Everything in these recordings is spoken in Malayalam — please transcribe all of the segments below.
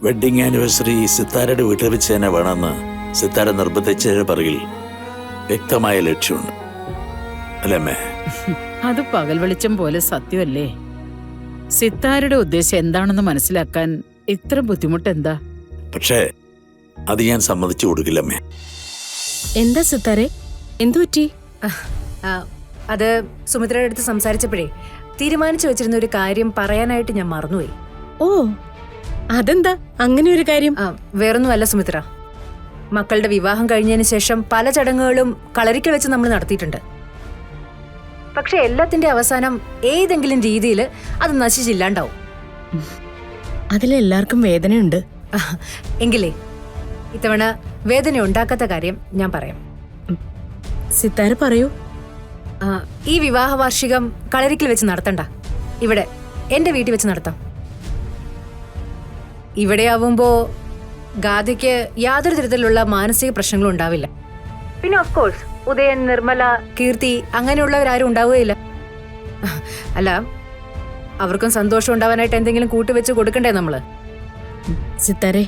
വെഡിങ് ആനിവേഴ്സറി സിത്താരയുടെ വീട്ടിൽ വെച്ച് തന്നെ വേണമെന്ന് സിത്താര നിർബന്ധിച്ചതിന് പിറകിൽ വ്യക്തമായ ലക്ഷ്യമുണ്ട് അല്ലേ അമ്മേ? അത് പകൽ വെളിച്ചം പോലെ സത്യമല്ലേ? സിത്താരയുടെ ഉദ്ദേശം എന്താണെന്ന് മനസ്സിലാക്കാൻ ഇത്ര ബുദ്ധിമുട്ട് എന്താ? പക്ഷേ അത് ഞാൻ സമ്മതിച്ചു കൊടുക്കില്ലമ്മേ. എന്താ സിത്താരെ, എന്തു പറ്റി? അത് സുമിത്രയുടെ അടുത്ത് സംസാരിച്ചപ്പോഴേ തീരുമാനിച്ചു വെച്ചിരുന്ന ഒരു കാര്യം പറയാനായിട്ട് ഞാൻ മറന്നുപോയി. ഓ, അതെന്താ അങ്ങനെ ഒരു കാര്യം? വേറൊന്നുമല്ല സുമിത്ര, മക്കളുടെ വിവാഹം കഴിഞ്ഞതിന് ശേഷം പല ചടങ്ങുകളും കളരിക്കൽ വെച്ച് നമ്മൾ നടത്തിയിട്ടുണ്ട്. പക്ഷെ എല്ലാത്തിന്റെ അവസാനം ഏതെങ്കിലും രീതിയിൽ അത് നശിച്ചില്ലാണ്ടാവും. അതിലെല്ലാവർക്കും വേദനയുണ്ട്. എങ്കിലേ ഇത്തവണ വേദന ഉണ്ടാക്കാത്ത കാര്യം ഞാൻ പറയാം. സിത്താര പറയൂ. ഈ വിവാഹ വാർഷികം കളരിക്കൽ വെച്ച് നടത്തണ്ട, ഇവിടെ എന്റെ വീട്ടിൽ വെച്ച് നടത്താം. ഇവിടെ ആവുമ്പോ ഗാഥയ്ക്ക് യാതൊരു തരത്തിലുള്ള മാനസിക പ്രശ്നങ്ങളും ഉണ്ടാവില്ല. പിന്നെ ഓഫ് കോഴ്സ് ഉദയൻ, നിർമ്മല, കീർത്തി അങ്ങനെയുള്ളവരാരും ഉണ്ടാവുകയില്ല. അല്ല, അവർക്കും സന്തോഷം ഉണ്ടാവാനായിട്ട് എന്തെങ്കിലും കൂട്ടുവെച്ച് കൊടുക്കണ്ടേ നമ്മള്? സിത്താരെ,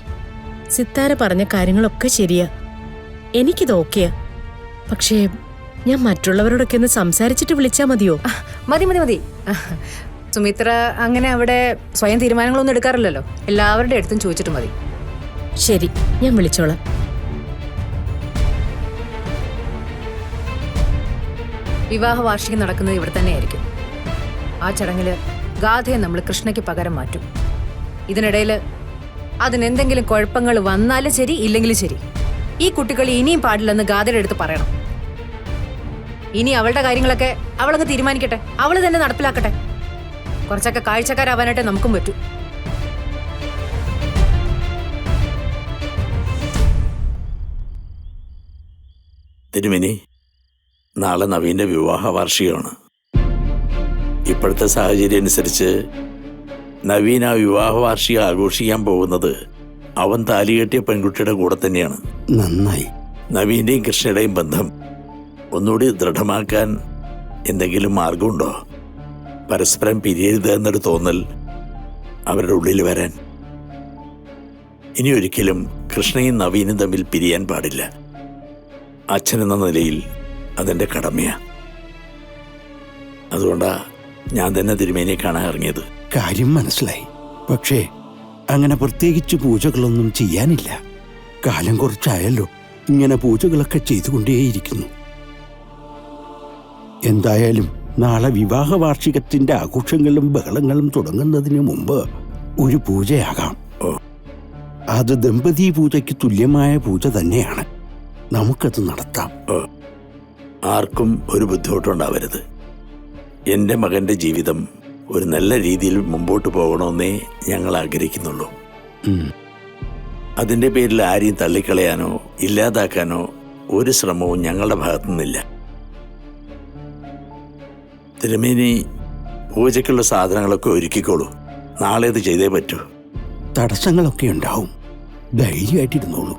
സിത്താര പറഞ്ഞ കാര്യങ്ങളൊക്കെ ശരിയാ, എനിക്കിത് ഓക്കെയാ. പക്ഷേ ഞാൻ മറ്റുള്ളവരോടൊക്കെ ഒന്ന് സംസാരിച്ചിട്ട് വിളിച്ചാ മതിയോ? മതി മതി മതി. സുമിത്ര അങ്ങനെ അവിടെ സ്വയം തീരുമാനങ്ങളൊന്നും എടുക്കാറില്ലല്ലോ, എല്ലാവരുടെ അടുത്തും ചോദിച്ചിട്ട് മതി. ശരി, ഞാൻ വിളിച്ചോളാം. വിവാഹ വാർഷികം നടക്കുന്നത് ഇവിടെ തന്നെയായിരിക്കും. ആ ചടങ്ങില് ഗാഥയെ നമ്മൾ കൃഷ്ണയ്ക്ക് പകരം മാറ്റും. ഇതിനിടയിൽ അതിനെന്തെങ്കിലും കുഴപ്പങ്ങൾ വന്നാലും ശരി, ഇല്ലെങ്കിലും ശരി, ഈ കുട്ടികൾ ഇനിയും പാടില്ലെന്ന് ഗാഥയുടെ അടുത്ത് പറയണം. ഇനി അവളുടെ കാര്യങ്ങളൊക്കെ അവളങ്ങ് തീരുമാനിക്കട്ടെ, അവള് തന്നെ നടപ്പിലാക്കട്ടെ. കുറച്ചൊക്കെ കാഴ്ചക്കാരാവാനായിട്ട് നമുക്കും പറ്റൂ. തിരുമേനി, നാളെ നവീന്റെ വിവാഹ വാർഷികമാണ്. ഇപ്പോഴത്തെ സാഹചര്യം അനുസരിച്ച് നവീൻ ആ വിവാഹ വാർഷികം ആഘോഷിക്കാൻ പോകുന്നത് അവൻ താലികെട്ടിയ പെൺകുട്ടിയുടെ കൂടെ തന്നെയാണ്. നന്നായി. നവീന്റെയും കൃഷ്ണയുടെയും ബന്ധം ഒന്നുകൂടി ദൃഢമാക്കാൻ എന്തെങ്കിലും മാർഗമുണ്ടോ? പരസ്പരം പിരിയരുത് എന്നൊരു തോന്നൽ അവരുടെ ഉള്ളിൽ വരാൻ. ഇനി ഒരിക്കലും കൃഷ്ണയും നവീനും തമ്മിൽ പിരിയാൻ പാടില്ല. അച്ഛനെന്ന നിലയിൽ അതെന്റെ കടമയാ. അതുകൊണ്ടാ ഞാൻ തന്നെ തിരുമേനിയെ കാണാൻ ഇറങ്ങിയത്. കാര്യം മനസ്സിലായി. പക്ഷേ അങ്ങനെ പ്രത്യേകിച്ച് പൂജകളൊന്നും ചെയ്യാനില്ല. കാലം കുറച്ചായല്ലോ ഇങ്ങനെ പൂജകളൊക്കെ ചെയ്തുകൊണ്ടേയിരിക്കുന്നു. എന്തായാലും നാളെ വിവാഹ വാർഷികത്തിന്റെ ആഘോഷങ്ങളും ബഹളങ്ങളും തുടങ്ങുന്നതിന് മുമ്പ് ഒരു പൂജയാകാം. അത് ദമ്പതി പൂജയ്ക്ക് തുല്യമായ പൂജ തന്നെയാണ്. നമുക്കത് നടത്താം. ആർക്കും ഒരു ബുദ്ധിമുട്ടുണ്ടാവരുത്. എൻ്റെ മകൻ്റെ ജീവിതം ഒരു നല്ല രീതിയിൽ മുമ്പോട്ട് പോകണമെന്നേ ഞങ്ങൾ ആഗ്രഹിക്കുന്നുള്ളൂ. അതിൻ്റെ പേരിൽ ആരെയും തള്ളിക്കളയാനോ ഇല്ലാതാക്കാനോ ഒരു ശ്രമവും ഞങ്ങളുടെ ഭാഗത്തു നിന്നില്ല. തിരുമേനി പൂജയ്ക്കുള്ള സാധനങ്ങളൊക്കെ ഒരുക്കിക്കോളൂ. നാളെ ഇത് ചെയ്തേ പറ്റൂ. തടസ്സങ്ങളൊക്കെ ഉണ്ടാവും, ധൈര്യമായിട്ടിരുന്നോളൂ.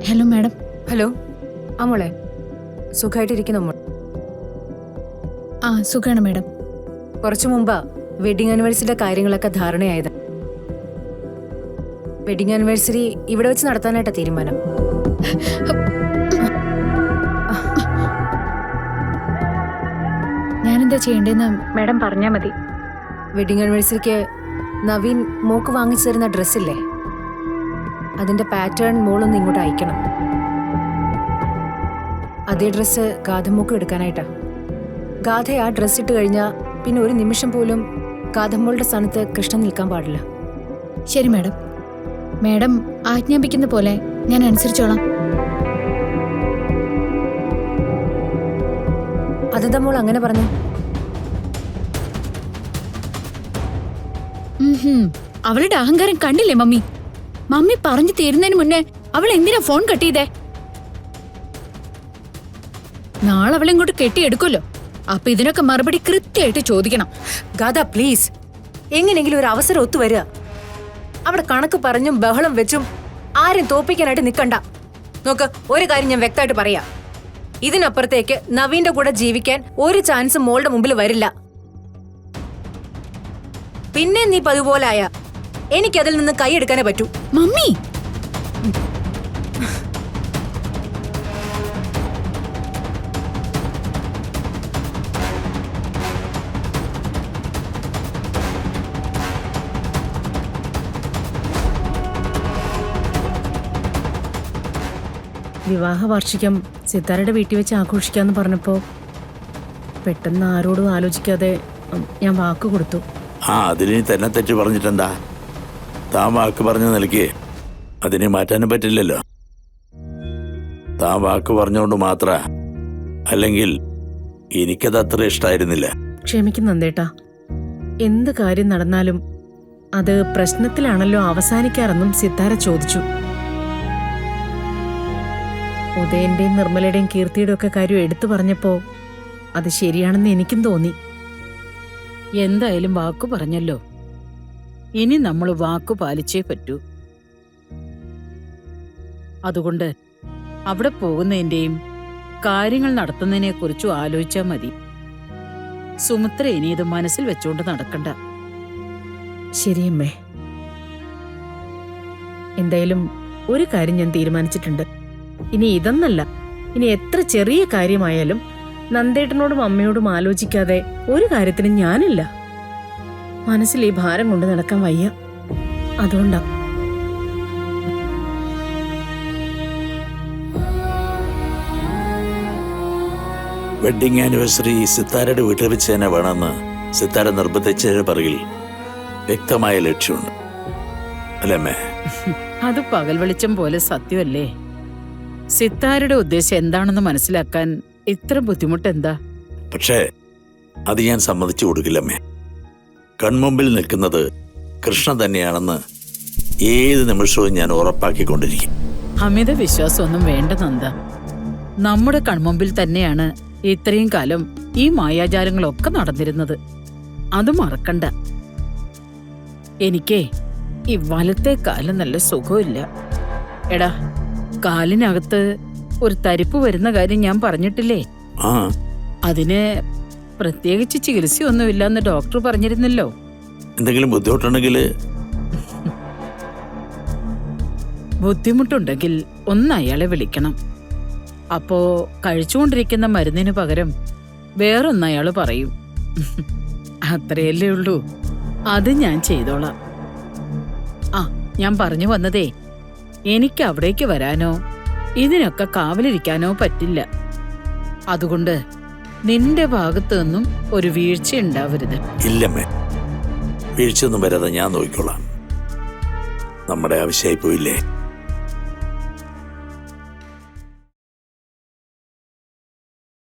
Hello madam. ഹലോ, മോളെ സുഖമായിട്ടിരിക്കുന്നു മോൾ? ആ, സുഖാണ് മാഡം. കുറച്ചു മുമ്പാ വെഡിങ് ആനിവേഴ്സറിയുടെ കാര്യങ്ങളൊക്കെ ധാരണയായത്. വെഡിങ് ആനിവേഴ്സറി ഇവിടെ വെച്ച് നടത്താനായിട്ടാ തീരുമാനം. ഞാനെന്താ ചെയ്യേണ്ടതെന്ന് മാഡം പറഞ്ഞാൽ മതി. വെഡിങ് ആനിവേഴ്സറിക്ക് നവീൻ മോക്ക് വാങ്ങിച്ചു തരുന്ന ഡ്രസ്സില്ലേ, അതിന്റെ പാറ്റേൺ മോളൊന്ന് ഇങ്ങോട്ട് അയക്കണം. അതേ ഡ്രസ്സ് ഗാഥമോക്ക് എടുക്കാനായിട്ടാ. ഗാഥ ആ ഡ്രസ്സ് ഇട്ട് കഴിഞ്ഞാൽ പിന്നെ ഒരു നിമിഷം പോലും ഗാഥമ്മോളുടെ സ്ഥാനത്ത് കൃഷ്ണൻ നിൽക്കാൻ പാടില്ല. ശരി മാഡം, മാഡം ആജ്ഞാപിക്കുന്ന പോലെ ഞാൻ അനുസരിച്ചോളാം. അതെന്താ മോൾ അങ്ങനെ പറഞ്ഞു? അവളുടെ അഹങ്കാരം കണ്ടില്ലേ മമ്മി? മമ്മി പറഞ്ഞു തീരുന്നതിന് മുന്നേ അവൾ എന്തിനാ ഫോൺ കട്ട് ചെയ്തേ? നാളെ അവളെ ഇങ്ങോട്ട് കെട്ടിയെടുക്കുമല്ലോ. അപ്പൊ ഇതിനൊക്കെ മറുപടി കൃത്യമായിട്ട് ചോദിക്കണം. ഗാഥ പ്ലീസ്, എങ്ങനെയെങ്കിലും ഒരു അവസരം ഒത്തുവരിക. അവിടെ കണക്ക് പറഞ്ഞും ബഹളം വെച്ചും ആരും തോപ്പിക്കാനായിട്ട് നിൽക്കണ്ട. നോക്ക്, ഒരു കാര്യം ഞാൻ വ്യക്തമായിട്ട് പറയാം. ഇതിനപ്പുറത്തേക്ക് നവീന്റെ കൂടെ ജീവിക്കാൻ ഒരു ചാൻസ് മോളുടെ മുമ്പിൽ വരില്ല. പിന്നെ നീ പതുപോലായ എനിക്കതിൽ നിന്ന് കൈയെടുക്കാനേ പറ്റൂ. മമ്മി, വിവാഹ വാർഷികം സിത്താരയുടെ വീട്ടിൽ വെച്ച് ആഘോഷിക്കാന്ന് പറഞ്ഞപ്പോ പെട്ടെന്ന് ആരോടും ആലോചിക്കാതെ ഞാൻ വാക്ക് കൊടുത്തു. അതിന് തന്നെ തെറ്റ് പറഞ്ഞിട്ടെന്താ? താൻ വാക്ക് പറഞ്ഞ നിലയ്ക്ക് അതിനെ മാറ്റാനും പറ്റില്ലല്ലോ. താൻ വാക്ക് പറഞ്ഞുകൊണ്ട് മാത്ര, അല്ലെങ്കിൽ എനിക്കത് അത്ര ഇഷ്ടായിരുന്നില്ല. ക്ഷമിക്കും നന്ദേട്ടാ. എന്ത് കാര്യം നടന്നാലും അത് പ്രശ്നത്തിലാണല്ലോ അവസാനിക്കാറെന്നും സിത്താര ചോദിച്ചു. ഉദയന്റെയും നിർമ്മലയുടെയും കീർത്തിയുടെ ഒക്കെ കാര്യം എടുത്തു പറഞ്ഞപ്പോ അത് ശരിയാണെന്ന് എനിക്കും തോന്നി. എന്തായാലും വാക്കു പറഞ്ഞല്ലോ. ഇനി നമ്മൾ വാക്കു പാലിച്ചേ പറ്റൂ. അതുകൊണ്ട് അവിടെ പോകുന്നതിന്റെയും കാര്യങ്ങൾ നടത്തുന്നതിനെ കുറിച്ചും ആലോചിച്ചാൽ മതി. സുമിത്ര ഇനി ഇത് മനസ്സിൽ വെച്ചുകൊണ്ട് നടക്കണ്ട. ശരിയമ്മേ. എന്തായാലും ഒരു കാര്യം ഞാൻ തീരുമാനിച്ചിട്ടുണ്ട്. ഇനി ഇതെന്നല്ല, ഇനി എത്ര ചെറിയ കാര്യമായാലും നന്ദേട്ടനോടും അമ്മയോടും ആലോചിക്കാതെ ഒരു കാര്യത്തിനും ഞാനില്ല. മനസ്സിൽ ഈ ഭാരം കൊണ്ട് നടക്കാൻ വയ്യ. അതുകൊണ്ടാ. വെഡിങ് ആനിവേഴ്സറി സിത്താരയുടെ വീട്ടിൽ വെച്ച് തന്നെ വേണമെന്ന് സിത്താര നിർബന്ധിച്ചതിന് പിറകിൽ വ്യക്തമായ ലക്ഷ്യമുണ്ട്, അല്ലേ? അത് പകൽ വെളിച്ചം പോലെ സത്യമല്ലേ? സിത്താരയുടെ ഉദ്ദേശം എന്താണെന്ന് മനസ്സിലാക്കാൻ ഇത്ര ബുദ്ധിമുട്ട് എന്താ? പക്ഷേ അത് ഞാൻ സമ്മതിച്ചു കൊടുക്കില്ലമ്മേ. കൺമുമ്പിൽ നിൽക്കുന്നത് കൃഷ്ണ തന്നെയാണെന്ന് ഏത് നിമിഷവും ഞാൻ ഉറപ്പാക്കിക്കൊണ്ടിരിക്കും. അമിത വിശ്വാസമൊന്നും വേണ്ട നന്ദ. നമ്മുടെ കൺമുമ്പിൽ തന്നെയാണ് ഇത്രയും കാലം ഈ മായാജാലങ്ങളൊക്കെ നടന്നിരുന്നത്. അത് മറക്കണ്ട. എനിക്കേ ഈ വലത്തെ കാലം നല്ല സുഖമില്ല. എടാ, കാലിനകത്ത് ഒരു തരിപ്പ് വരുന്ന കാര്യം ഞാൻ പറഞ്ഞിട്ടില്ലേ? അതിന് പ്രത്യേകിച്ച് ചികിത്സയൊന്നുമില്ലെന്ന് ഡോക്ടർ പറഞ്ഞിരുന്നല്ലോ. എന്തെങ്കിലും ബുദ്ധിമുട്ടുണ്ടെങ്കിൽ ബുദ്ധിമുട്ടുണ്ടെങ്കിൽ ഒന്ന് അയാളെ വിളിക്കണം. അപ്പോ കഴിച്ചുകൊണ്ടിരിക്കുന്ന മരുന്നിന് പകരം വേറൊന്ന് അയാള് പറയും. അത്രയല്ലേ ഉള്ളൂ. അത് ഞാൻ ചെയ്തോളാം. ഞാൻ പറഞ്ഞു വന്നതേ, എനിക്ക് അവിടേക്ക് വരാനോ ഇതിനൊക്കെ കാവലിരിക്കാനോ പറ്റില്ല. അതുകൊണ്ട് നിന്റെ ഭാഗത്തു നിന്നും ഒരു വീഴ്ച ഉണ്ടാവരുത്. ഇല്ലമ്മേ, വീഴ്ചയൊന്നും വരാതെ ഞാൻ നോക്കിക്കോളാം. നമ്മുടെ ആവശ്യമായി പോയില്ലേ?